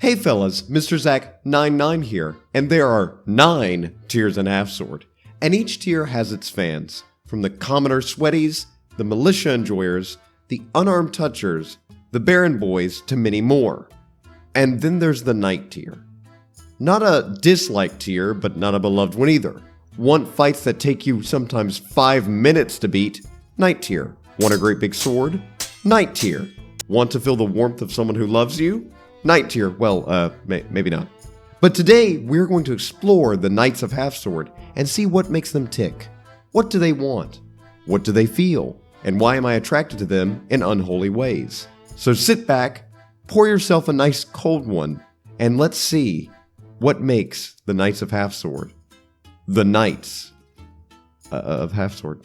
Hey fellas, mrzacnono here, and there are 9 tiers in Half-Sword, and each tier has its fans, from the commoner sweaties, the militia enjoyers, the unarmed touchers, the Baron boys, to many more. And then there's the Knight tier. Not a dislike tier, but not a beloved one either. Want fights that take you sometimes 5 minutes to beat? Knight tier. Want a great big sword? Knight tier. Want to feel the warmth of someone who loves you? Knight tier. Well, maybe not. But today, we're going to explore the Knights of Half-Sword and see what makes them tick. What do they want? What do they feel? And why am I attracted to them in unholy ways? So sit back, pour yourself a nice cold one, and let's see what makes the Knights of Half-Sword the Knights of Half-Sword.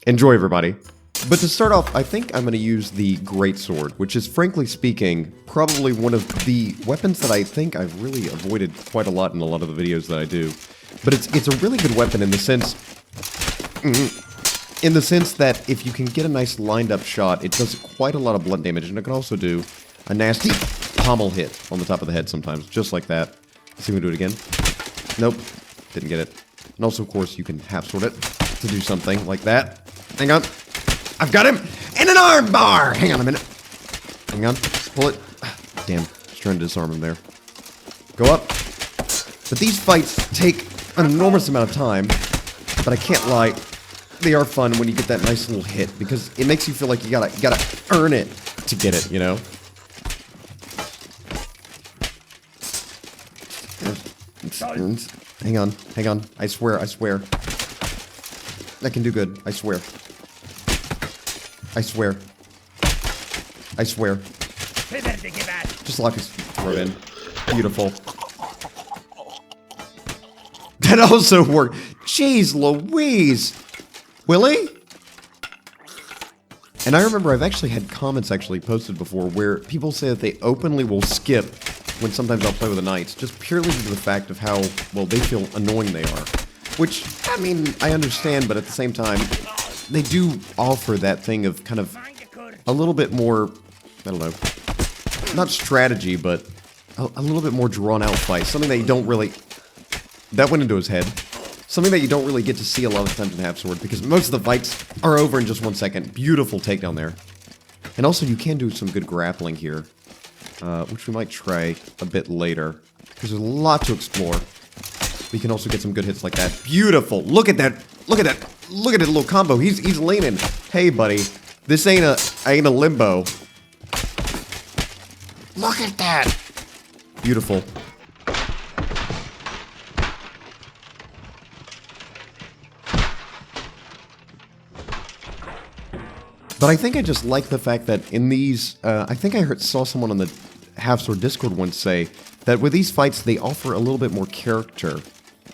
Enjoy, everybody. But to start off, I think I'm going to use the Greatsword, which is, frankly speaking, probably one of the weapons that I think I've really avoided quite a lot in a lot of the videos that I do. But it's a really good weapon in the sense that if you can get a nice lined-up shot, it does quite a lot of blunt damage, and it can also do a nasty pommel hit on the top of the head sometimes, just like that. Let's see if we do it again. Nope, didn't get it. And also, of course, you can half-sword it to do something like that. Hang on. I've got him in an arm bar! Hang on a minute. Hang on. Pull it. Damn. Just trying to disarm him there. Go up. But these fights take an enormous amount of time. But I can't lie. They are fun when you get that nice little hit. Because it makes you feel like you gotta earn it to get it, you know? Hang on. Hang on. I swear. I can do good. I swear. I swear. Just lock his throat in. Beautiful. That also worked. Jeez Louise. Willie? And I remember I've actually had comments posted before where people say that they openly will skip when sometimes I'll play with the Knights, just purely due to the fact of how, well, they feel annoying they are. Which, I mean, I understand, but at the same time, they do offer that thing of kind of a little bit more, I don't know, not strategy, but a little bit more drawn-out fight. Something that you don't really, that went into his head. Something that you don't really get to see a lot of times in Half-Sword, because most of the fights are over in just 1 second. Beautiful takedown there. And also, you can do some good grappling here, which we might try a bit later, because there's a lot to explore. We can also get some good hits like that. Beautiful! Look at that! Look at that! Look at that little combo. He's leaning. Hey, buddy. This ain't a limbo. Look at that. Beautiful. But I think I just like the fact that in these, I think I saw someone on the Half-Sword Discord once say that with these fights, they offer a little bit more character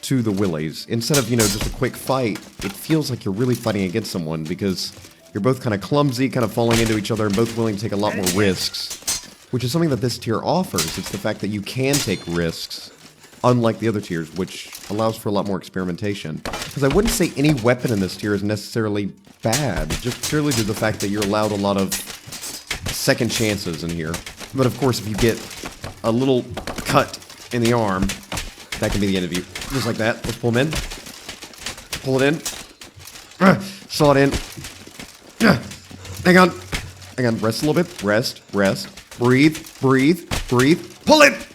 to the Willies. Instead of, you know, just a quick fight, it feels like you're really fighting against someone because you're both kind of clumsy, kind of falling into each other, and both willing to take a lot more risks, which is something that this tier offers. It's the fact that you can take risks, unlike the other tiers, which allows for a lot more experimentation. Because I wouldn't say any weapon in this tier is necessarily bad, just purely due to the fact that you're allowed a lot of second chances in here. But of course, if you get a little cut in the arm, that can be the end of you. Just like that. Let's pull him in. Pull it in. Saw it in. Hang on. Hang on. Rest a little bit. Rest. Breathe. Pull it!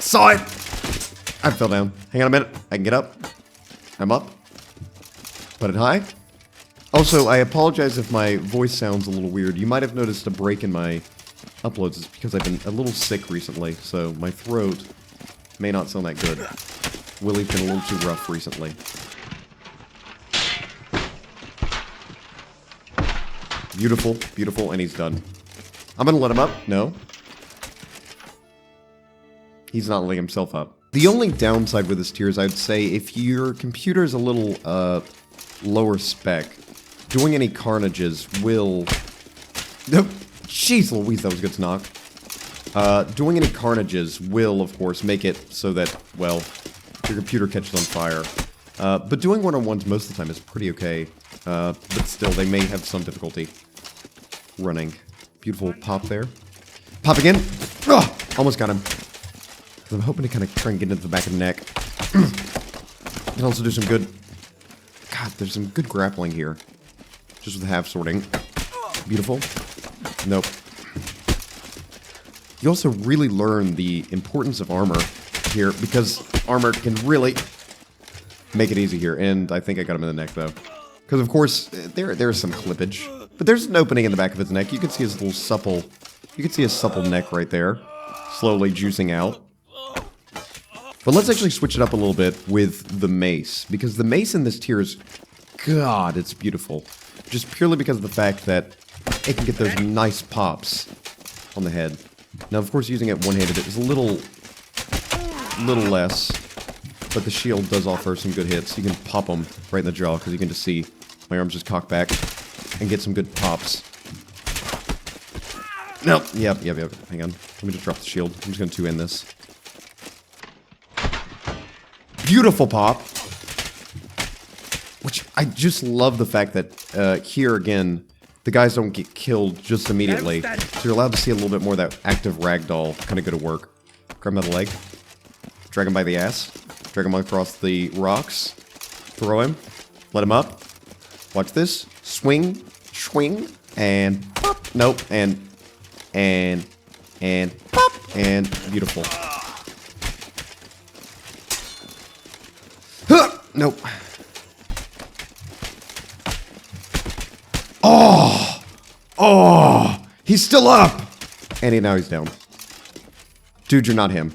Saw it! I fell down. Hang on a minute. I can get up. I'm up. Put it high. Also, I apologize if my voice sounds a little weird. You might have noticed a break in my uploads. It's because I've been a little sick recently, so my throat may not sound that good. Willie's been a little too rough recently. Beautiful, and he's done. I'm gonna let him up. No. He's not letting himself up. The only downside with this tier is I'd say if your computer is a little lower spec, doing any carnages will... Jeez Louise, that was good to knock. Doing any carnages will, of course, make it so that, well, your computer catches on fire. But doing one-on-ones most of the time is pretty okay. But still, they may have some difficulty running. Beautiful pop there. Pop again. Ugh! Almost got him. I'm hoping to kind of try and get into the back of the neck. Can also do some good... God, there's some good grappling here. Just with half sorting. Beautiful. Nope. You also really learn the importance of armor here, because armor can really make it easy here. And I think I got him in the neck, though. Because, of course, there's some clippage. But there's an opening in the back of his neck. You can see his little supple... You can see his supple neck right there. Slowly juicing out. But let's actually switch it up a little bit with the mace. Because the mace in this tier is... God, it's beautiful. Just purely because of the fact that it can get those nice pops on the head. Now, of course, using it one-handed is a little less. But the shield does offer some good hits. You can pop them right in the jaw, because you can just see my arms just cock back and get some good pops. Nope. Yep. Hang on. Let me just drop the shield. I'm just going to two-end this. Beautiful pop. Which, I just love the fact that here, again, the guys don't get killed just immediately. So you're allowed to see a little bit more of that active ragdoll kind of go to work. Grab him by the leg. Drag him by the ass. Drag him across the rocks. Throw him. Let him up. Watch this. Swing. Swing. And pop. Nope. And pop. And beautiful. Huh! Nope. Oh! Oh! He's still up! And now he's down. Dude, you're not him.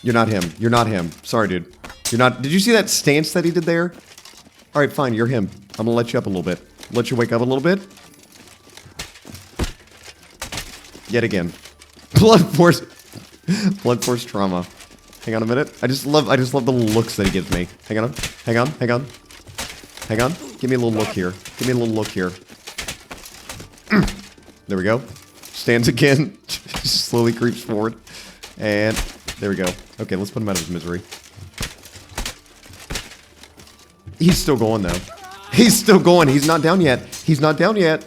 You're not him. You're not him. Sorry, dude. You're not... Did you see that stance that he did there? Alright, fine. You're him. I'm gonna let you up a little bit. Let you wake up a little bit. Yet again. Blood force... Blood force trauma. Hang on a minute. I just love the looks that he gives me. Hang on. Hang on. Hang on. Hang on. Give me a little look here. Give me a little look here. There we go. Stands again. Slowly creeps forward. And there we go. Okay, let's put him out of his misery. He's still going, though. He's still going. He's not down yet. He's not down yet.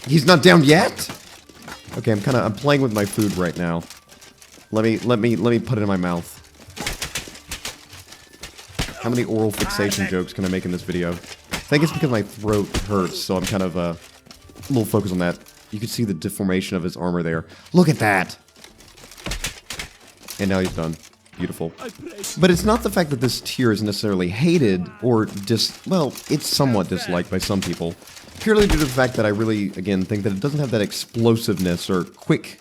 He's not down yet? Okay, I'm playing with my food right now. Let me put it in my mouth. How many oral fixation jokes can I make in this video? I think it's because my throat hurts, so I'm kind of a little focused on that. You can see the deformation of his armor there. Look at that! And now he's done. Beautiful. But it's not the fact that this tier is necessarily hated or well, it's somewhat disliked by some people. Purely due to the fact that I really, again, think that it doesn't have that explosiveness or quick,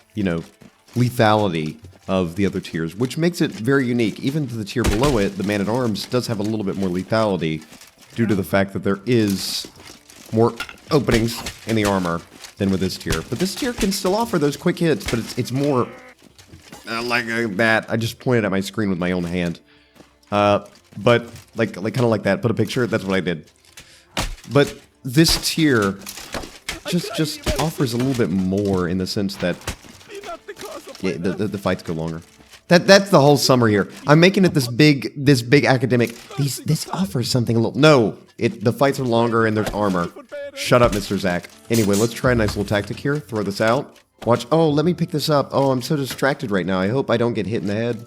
lethality of the other tiers, which makes it very unique. Even to the tier below it, the Man-at-Arms does have a little bit more lethality due to the fact that there is more openings in the armor than with this tier. But this tier can still offer those quick hits, but it's more like that. I just pointed at my screen with my own hand. But kind of like that. Put a picture. That's what I did. But this tier just offers a little bit more in the sense that the fights go longer. That's the whole summer here. I'm making it this big academic. This offers something a little. No, the fights are longer and there's armor. Shut up, Mr. Zack. Anyway, let's try a nice little tactic here. Throw this out. Watch. Oh, let me pick this up. Oh, I'm so distracted right now. I hope I don't get hit in the head.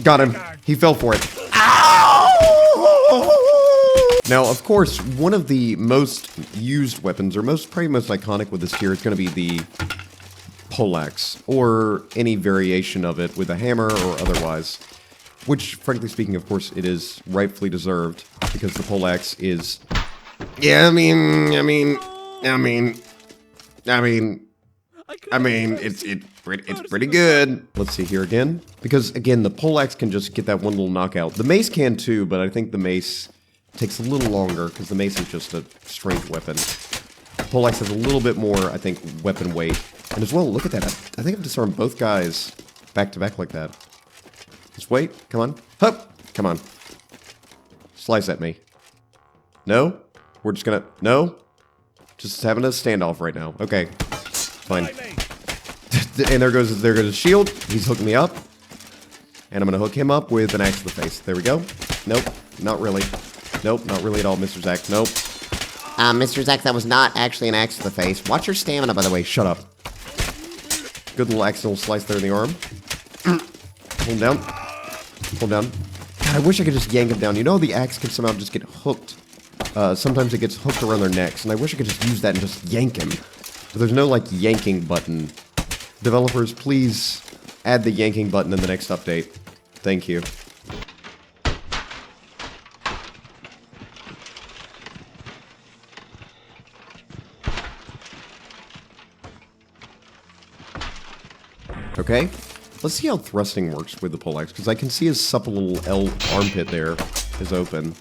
Got him. He fell for it. Ow! Now, of course, one of the most used weapons, or probably most iconic with this tier, is going to be the Poleaxe, or any variation of it with a hammer or otherwise. Which, frankly speaking, of course, it is rightfully deserved, because the Poleaxe is... Yeah, I mean, it's pretty good. Let's see here again. Because, again, the Poleaxe can just get that one little knockout. The Mace can too, but I think the Mace takes a little longer, because the Mace is just a strength weapon. Poleaxe has a little bit more, I think, weapon weight. And as well, look at that. I think I've disarmed both guys back to back like that. Just wait. Come on. Hup! Come on. Slice at me. No? We're just gonna... No? Just having a standoff right now. Okay. Fine. And there goes his shield. He's hooking me up. And I'm gonna hook him up with an axe to the face. There we go. Nope. Not really. Nope. Not really at all, Mr. Zack. Nope. Mr. Zack, that was not actually an axe to the face. Watch your stamina, by the way. Shut up. Good little accidental slice there in the arm. Hold down. Hold down. God, I wish I could just yank him down. You know the axe can somehow just get hooked. Sometimes it gets hooked around their necks, and I wish I could just use that and just yank him. But there's no, like, yanking button. Developers, please add the yanking button in the next update. Thank you. Okay, let's see how thrusting works with the Poleaxe, because I can see his supple little L armpit there is open.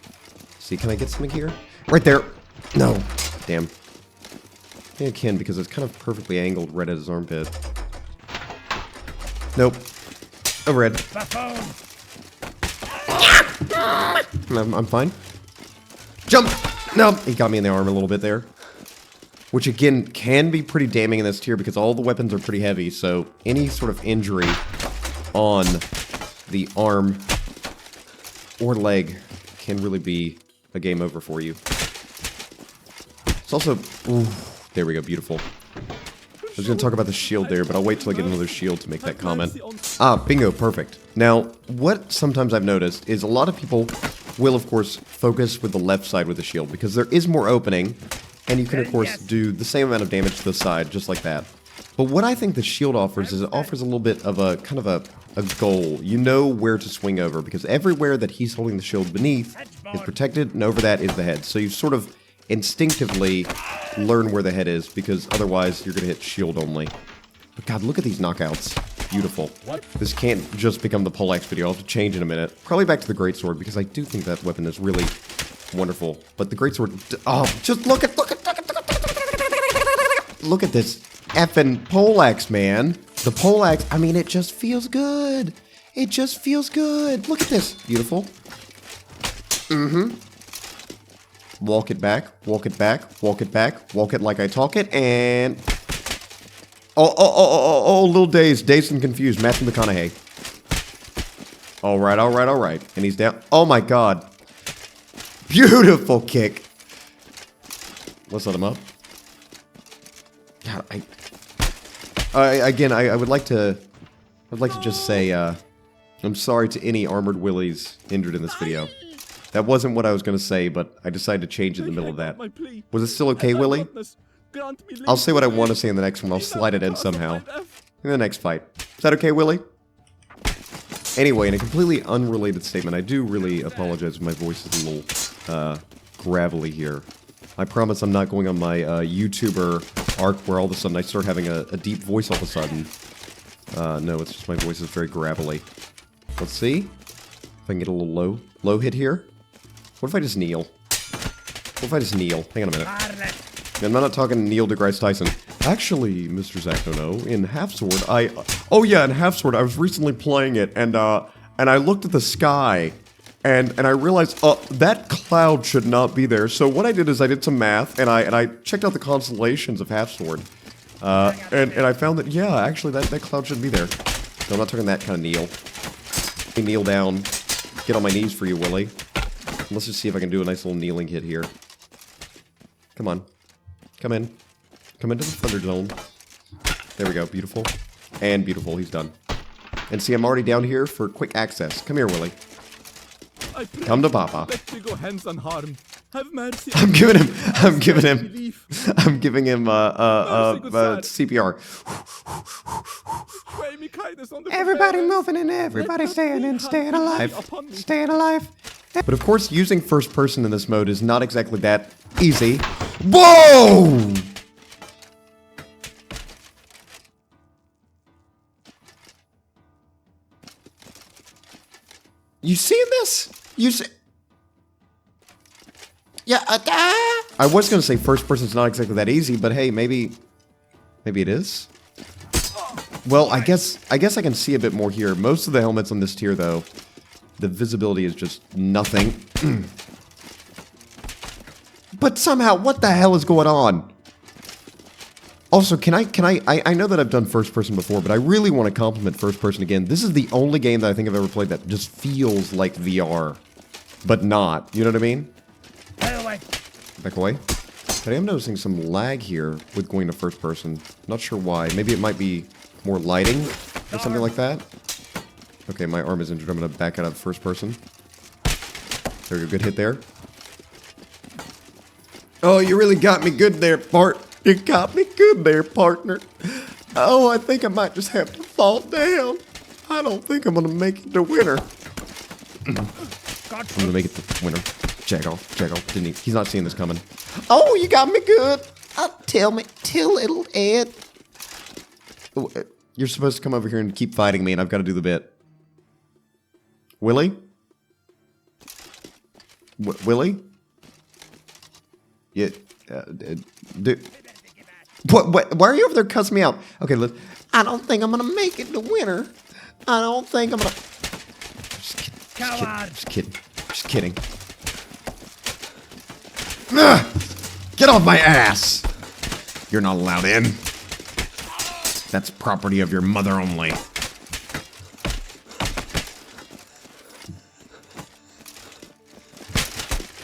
See, can I get something here? Right there! No! Damn. I think I can, because it's kind of perfectly angled right at his armpit. Nope. Overhead. I'm fine. Jump! No! He got me in the arm a little bit there. Which, again, can be pretty damning in this tier because all the weapons are pretty heavy, so any sort of injury on the arm or leg can really be a game over for you. It's also... Ooh, there we go, beautiful. I was going to talk about the shield there, but I'll wait till I get another shield to make that comment. Ah, bingo, perfect. Now, what sometimes I've noticed is a lot of people will, of course, focus with the left side with the shield because there is more opening. And you can, of course, do the same amount of damage to the side, just like that. But what I think the shield offers is it offers a little bit of a, kind of a goal. You know where to swing over, because everywhere that he's holding the shield beneath is protected, and over that is the head. So you sort of instinctively learn where the head is, because otherwise you're going to hit shield only. But God, look at these knockouts. Beautiful. This can't just become the Poleaxe video. I'll have to change in a minute. Probably back to the Greatsword, because I do think that weapon is really... wonderful. But the Greatsword... Oh, just look at this effing Poleaxe, man. The Poleaxe, I mean, it just feels good. It just feels good. Look at this. Beautiful. Mm-hmm. Walk it back, walk it back, walk it back, walk it like I talk it, and... Oh, little dazed and confused. Matthew McConaughey. Alright. And he's down. Oh my god. Beautiful kick. Let's let him up. God, I would like to just say, I'm sorry to any armored Willies injured in this video. That wasn't what I was going to say, but I decided to change in the middle of that. Was it still okay, Willie? I'll say what I want to say in the next one. I'll slide it in somehow. In the next fight. Is that okay, Willie? Anyway, in a completely unrelated statement, I do really apologize if my voice is a little gravelly here. I promise I'm not going on my YouTuber arc where all of a sudden I start having a deep voice all of a sudden. No, it's just my voice is very gravelly. Let's see if I can get a little low hit here. What if I just kneel? What if I just kneel? Hang on a minute. I'm not talking Neil deGrasse Tyson. Actually, Mr. Zacnono, in Half-Sword, oh yeah, in Half-Sword, I was recently playing it, and I looked at the sky, and I realized, that cloud should not be there. So what I did is I did some math, and I checked out the constellations of Half-Sword, and I found that, yeah, actually, that cloud shouldn't be there. No, I'm not talking that kind of kneel. Let me kneel down, get on my knees for you, Willie. Let's just see if I can do a nice little kneeling hit here. Come on. Come in. Come into the Thunder Zone. There we go. Beautiful. And beautiful. He's done. And see, I'm already down here for quick access. Come here, Willie. Come to Papa. Have mercy. I'm giving him CPR. Everybody moving and everybody staying and staying alive. Staying alive. But of course, using first person in this mode is not exactly that easy. Whoa! You seeing this? You see? Yeah. I was gonna say first person's not exactly that easy, but hey, maybe it is. Well, I guess I can see a bit more here. Most of the helmets on this tier, though, the visibility is just nothing. But somehow, what the hell is going on? Also, I know that I've done first person before, but I really want to compliment first person again. This is the only game that I think I've ever played that just feels like VR, but not. You know what I mean? Back away. Back away. But I am noticing some lag here with going to first person. Not sure why. Maybe it might be more lighting or something like that. Okay, my arm is injured. I'm going to back out of first person. There we go. Good hit there. Oh, you really got me good there, You got me good there, partner. Oh, I think I might just have to fall down. I don't think I'm going to make it to winner. I'm going to make it to winner. Jag off. Didn't he? He's not seeing this coming. Oh, you got me good. Tell little Ed. You're supposed to come over here and keep fighting me, and I've got to do the bit. Willie? Willie? Yeah. What? Why are you over there cussing me out? Okay, look. I don't think I'm gonna make it to winner. I don't think I'm gonna. Just kidding. Get off my ass! You're not allowed in. That's property of your mother only.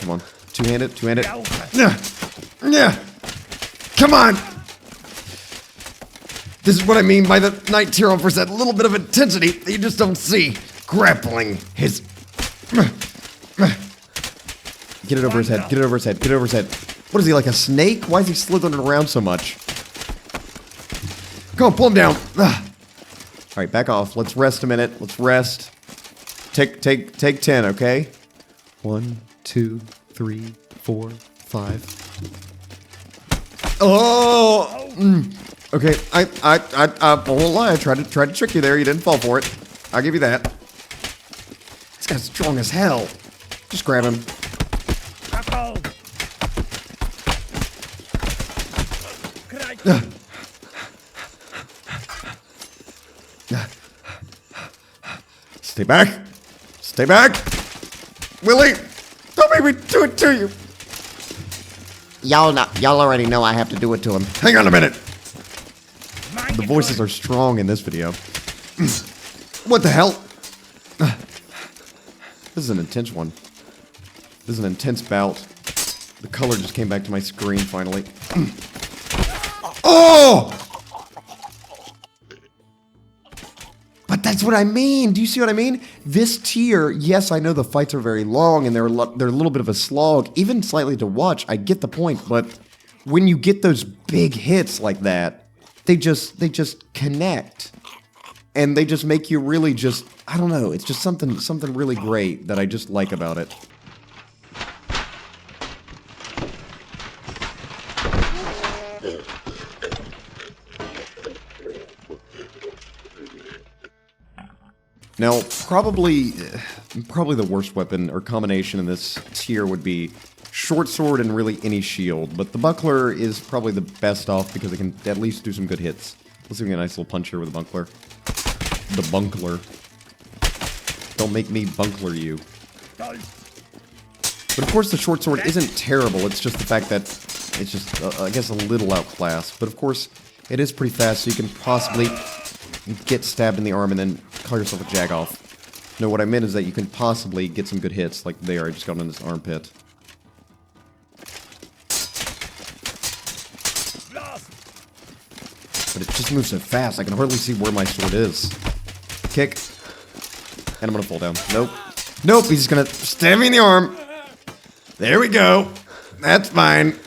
Come on. Two-handed. Yeah. Come on! This is what I mean by the Knight tier offers that little bit of intensity that you just don't see. Grappling his... Get it over his head. What is he, like a snake? Why is he slithering around so much? Come on, pull him down. Alright, back off. Let's rest a minute. Let's rest. Take 10, okay? 1, 2, 3, 4, 5. Oh! Okay, I won't lie. I tried to trick you there. You didn't fall for it. I'll give you that. This guy's strong as hell. Just grab him. Stay back. Willie, don't make me do it to you. Y'all already know I have to do it to him. Hang on a minute. The voices are strong in this video. What the hell? This is an intense one. This is an intense bout. The color just came back to my screen finally. Oh! But that's what I mean. Do you see what I mean? This tier, yes, I know the fights are very long and they're a little bit of a slog, even slightly to watch. I get the point, but when you get those big hits like that, they just connect, and they just make you really just, I don't know. It's just something really great that I just like about it. Now, probably the worst weapon or combination in this tier would be short sword and really any shield, but the buckler is probably the best off because it can at least do some good hits. Let's see if we get a nice little punch here with the buckler. The bunkler. Don't make me bunkler you. But of course the short sword isn't terrible, it's just the fact that it's just, I guess, a little outclassed. But of course, it is pretty fast, so you can possibly get stabbed in the arm and then call yourself a jagoff. No, what I meant is that you can possibly get some good hits, like there, I just got on this armpit. But it just moves so fast, I can hardly see where my sword is. Kick. And I'm gonna fall down. Nope. Nope, he's just gonna stab me in the arm. There we go. That's fine.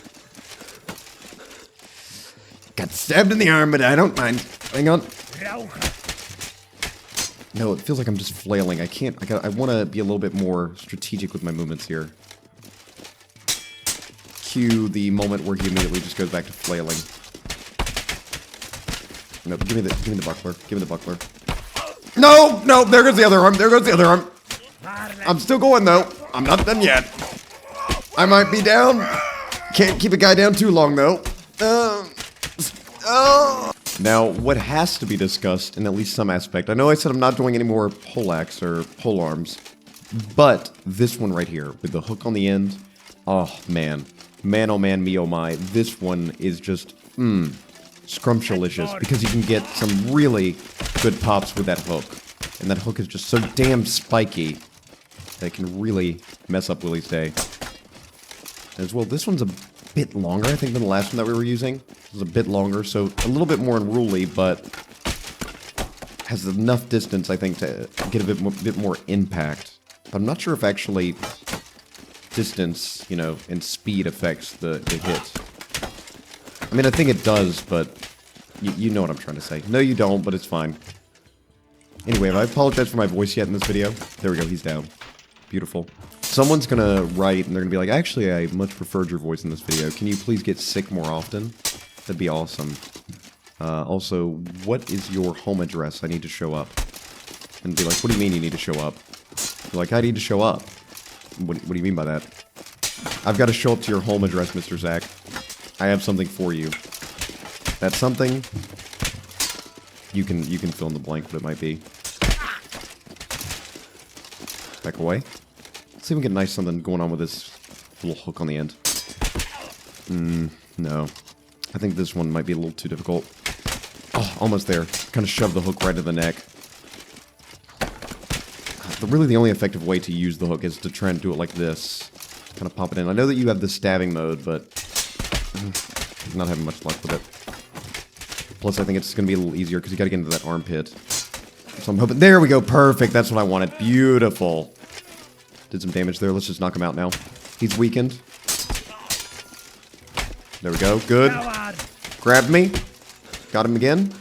Got stabbed in the arm, but I don't mind. Hang on. No, it feels like I'm just flailing. I want to be a little bit more strategic with my movements here. Cue the moment where he immediately just goes back to flailing. No, give me the buckler. Give me the buckler. No, there goes the other arm. I'm still going though. I'm not done yet. I might be down. Can't keep a guy down too long though. Now, what has to be discussed in at least some aspect, I know I said I'm not doing any more poleaxe or polearms, but this one right here with the hook on the end, oh man, oh man, me oh my, this one is just, scrumptious because you can get some really good pops with that hook, and that hook is just so damn spiky that it can really mess up Willie's day. As well, this one's a bit longer, I think, than the last one that we were using. It was a bit longer, so a little bit more unruly, but has enough distance, I think, to get a bit more impact. But I'm not sure if actually distance, you know, and speed affects the hit. I mean, I think it does, but you know what I'm trying to say. No, you don't, but it's fine. Anyway, have I apologized for my voice yet in this video? There we go, he's down. Beautiful. Someone's gonna write, and they're gonna be like, actually, I much preferred your voice in this video. Can you please get sick more often? That'd be awesome. Also, what is your home address? I need to show up. And be like, what do you mean you need to show up? You're like, I need to show up. What do you mean by that? I've got to show up to your home address, Mr. Zach. I have something for you. That's something. You can fill in the blank what it might be. Back away. Let's see if we can get nice something going on with this little hook on the end. No. I think this one might be a little too difficult. Oh, almost there. Kind of shove the hook right to the neck. Really, the only effective way to use the hook is to try and do it like this. Kind of pop it in. I know that you have the stabbing mode, but I'm not having much luck with it. Plus, I think it's going to be a little easier because you got to get into that armpit. So I'm hoping... There we go. Perfect. That's what I wanted. Beautiful. Did some damage there. Let's just knock him out now. He's weakened. There we go. Good. Grabbed me. Got him again.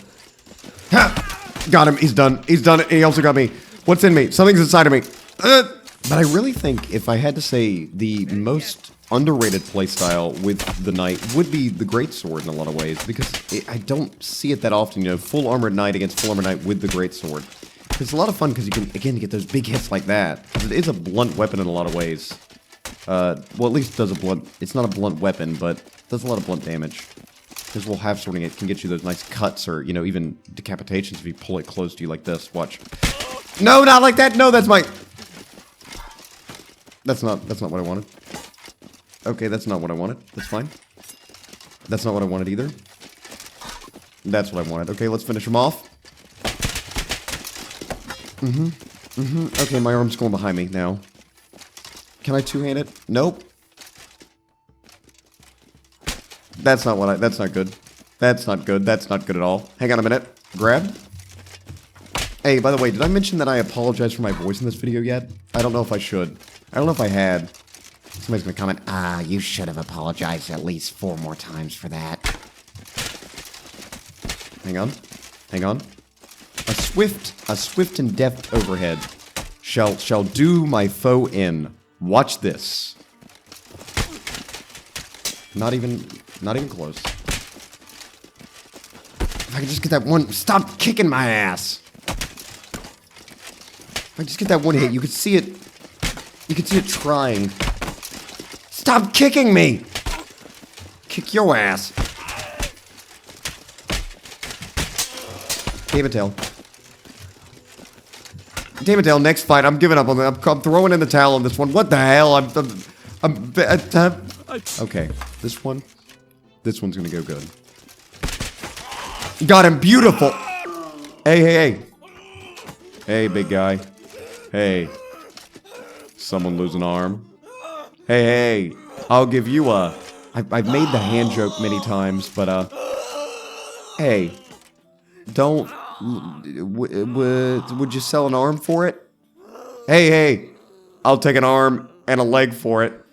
Ha! Got him. He's done. He's done it. He also got me. What's in me? Something's inside of me. But I really think if I had to say the most underrated playstyle with the knight would be the Greatsword in a lot of ways, because I don't see it that often, you know, full armored knight against full armored knight with the Greatsword. It's a lot of fun because you can, again, get those big hits like that. It is a blunt weapon in a lot of ways. Well, at least does a blunt... It's not a blunt weapon, but does a lot of blunt damage. This little half swording it can get you those nice cuts or, you know, even decapitations if you pull it close to you like this. Watch. No, not like that. No, that's my... That's not what I wanted. Okay, that's not what I wanted. That's fine. That's not what I wanted either. That's what I wanted. Okay, let's finish him off. Okay, my arm's going behind me now. Can I two-hand it? Nope. That's not what I... That's not good. That's not good. That's not good at all. Hang on a minute. Grab. Hey, by the way, did I mention that I apologize for my voice in this video yet? I don't know if I should. I don't know if I had. Somebody's gonna comment, you should have apologized at least 4 more times for that. Hang on. Hang on. A swift and deft overhead shall do my foe in. Watch this. Not even close. If I could just get that one... Stop kicking my ass! If I just get that one hit, you could see it... You could see it trying. Stop kicking me! Kick your ass. Damn it, Tail. Damn it, Tail. Next fight, I'm giving up on that. I'm throwing in the towel on this one. What the hell? Okay, this one's gonna go good. Got him, beautiful. Hey. Hey, big guy. Hey. Someone lose an arm. Hey. I'll give you a... I've made the hand joke many times, but, hey. Don't... Would you sell an arm for it? Hey. I'll take an arm and a leg for it.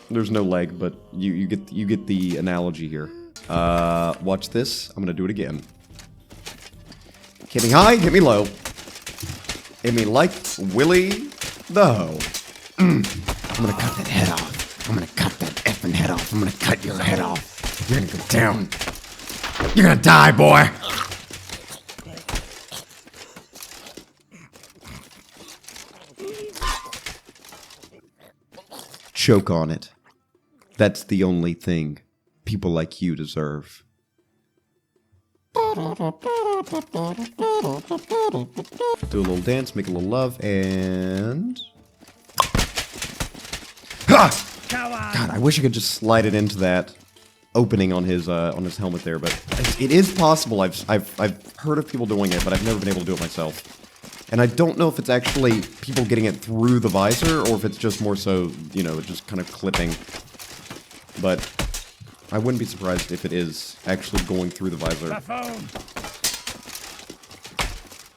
There's no leg, but you get the analogy here. Watch this. I'm gonna do it again. Hit me high, hit me low. Hit me like Willie the hoe. I'm gonna cut that head off. I'm gonna cut that effing head off. I'm gonna cut your head off. You're gonna go down. You're gonna die, boy. Choke on it. That's the only thing people like you deserve. Do a little dance, make a little love, and... Ha! God, I wish I could just slide it into that opening on his helmet there, but it is possible. I've heard of people doing it, but I've never been able to do it myself. And I don't know if it's actually people getting it through the visor, or if it's just more so, you know, just kind of clipping. but I wouldn't be surprised if it is actually going through the visor.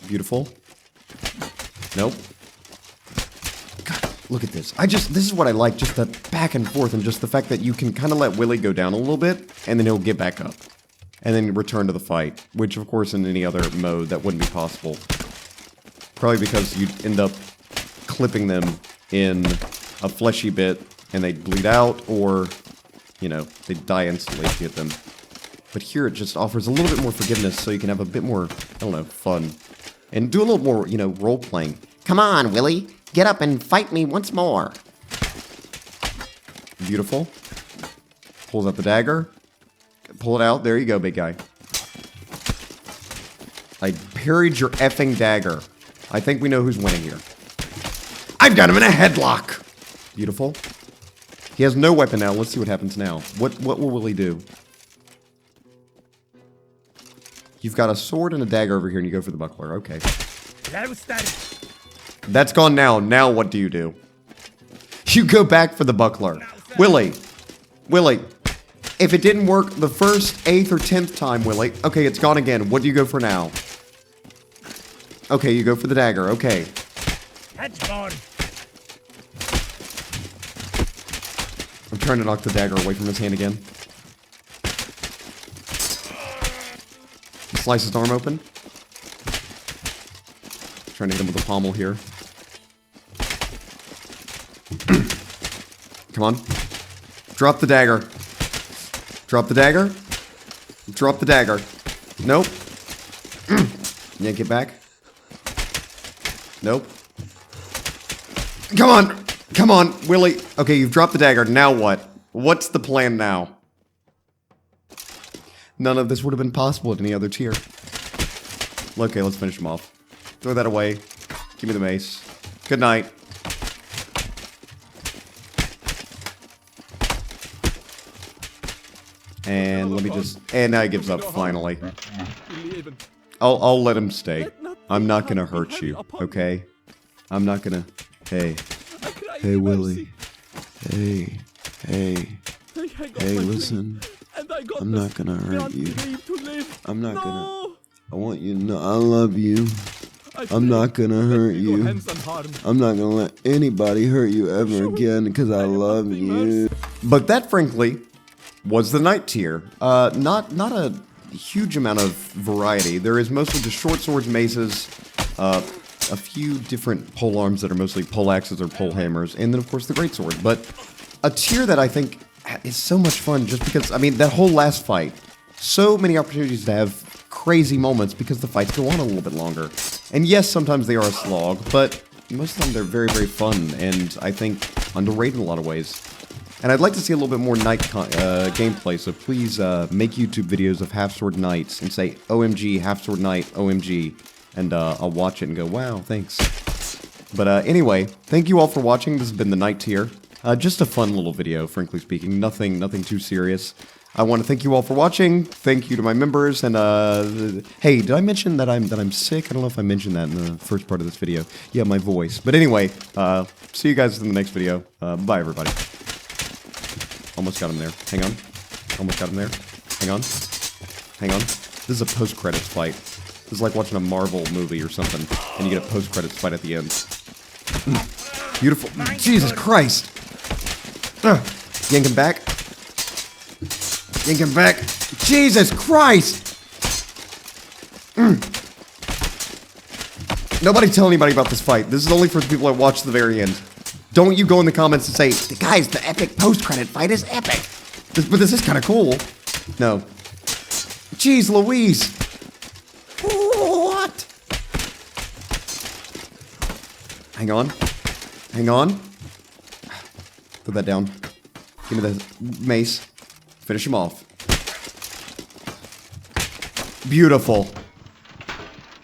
Beautiful. Nope. God, look at this. This is what I like, just the back and forth, and just the fact that you can kind of let Willie go down a little bit, and then he'll get back up. And then return to the fight, which of course in any other mode that wouldn't be possible. Probably because you'd end up clipping them in a fleshy bit, and they'd bleed out, or, you know, they'd die instantly if you hit them. But here it just offers a little bit more forgiveness, so you can have a bit more, I don't know, fun. And do a little more, you know, role-playing. Come on, Willie! Get up and fight me once more! Beautiful. Pulls out the dagger. Pull it out. There you go, big guy. I parried your effing dagger. I think we know who's winning here. I've got him in a headlock! Beautiful. He has no weapon now. Let's see what happens now. What will Willie do? You've got a sword and a dagger over here, and you go for the buckler. Okay. That's gone now. Now what do? You go back for the buckler. Willie. Willie. If it didn't work the first, 8th, or 10th time, Willie. Okay, it's gone again. What do you go for now? Okay, you go for the dagger. Okay. I'm trying to knock the dagger away from his hand again. Slice his arm open. Trying to hit him with a pommel here. Come on. Drop the dagger. Drop the dagger. Drop the dagger. Nope. Yank it back. Nope. Come on. Come on, Willie. Okay, you've dropped the dagger. Now what? What's the plan now? None of this would have been possible at any other tier. Okay, let's finish him off. Throw that away. Give me the mace. Good night. And let me just... And now he gives up, finally. I'll let him stay. I'm not gonna hurt you, okay? I'm not gonna... Hey. Hey, Willie. Hey. Hey. Hey, listen. I'm not gonna hurt you. I'm not gonna... I want you to know I love you. I'm not gonna hurt you. I'm not gonna let anybody hurt you ever again because I love you. But that, frankly, was the night tier. Not a huge amount of variety. There is mostly just short swords, maces, a few different pole arms that are mostly poleaxes or pole hammers, and then of course the greatsword. But a tier that I think is so much fun just because, I mean, that whole last fight, so many opportunities to have crazy moments because the fights go on a little bit longer. And yes, sometimes they are a slog, but most of the time they're very, very fun, and I think underrated in a lot of ways. And I'd like to see a little bit more night gameplay, so please make YouTube videos of Half Sword Knights and say, OMG, Half Sword Knight, OMG, and I'll watch it and go, wow, thanks. But anyway, thank you all for watching. This has been the night tier. Just a fun little video, frankly speaking. Nothing too serious. I want to thank you all for watching. Thank you to my members, and hey, did I mention that I'm sick? I don't know if I mentioned that in the first part of this video. Yeah, my voice. But anyway, see you guys in the next video. Bye, everybody. Almost got him there. Hang on. Almost got him there. Hang on. Hang on. This is a post-credits fight. This is like watching a Marvel movie or something, and you get a post-credits fight at the end. Beautiful. Jesus Christ. Yank him back. Yank him back. Jesus Christ! Nobody tell anybody about this fight. This is only for the people that watch the very end. Don't you go in the comments and say, guys, the epic post-credit fight is epic. But this is kind of cool. No. Jeez Louise. What? Hang on. Hang on. Put that down. Give me the mace. Finish him off. Beautiful.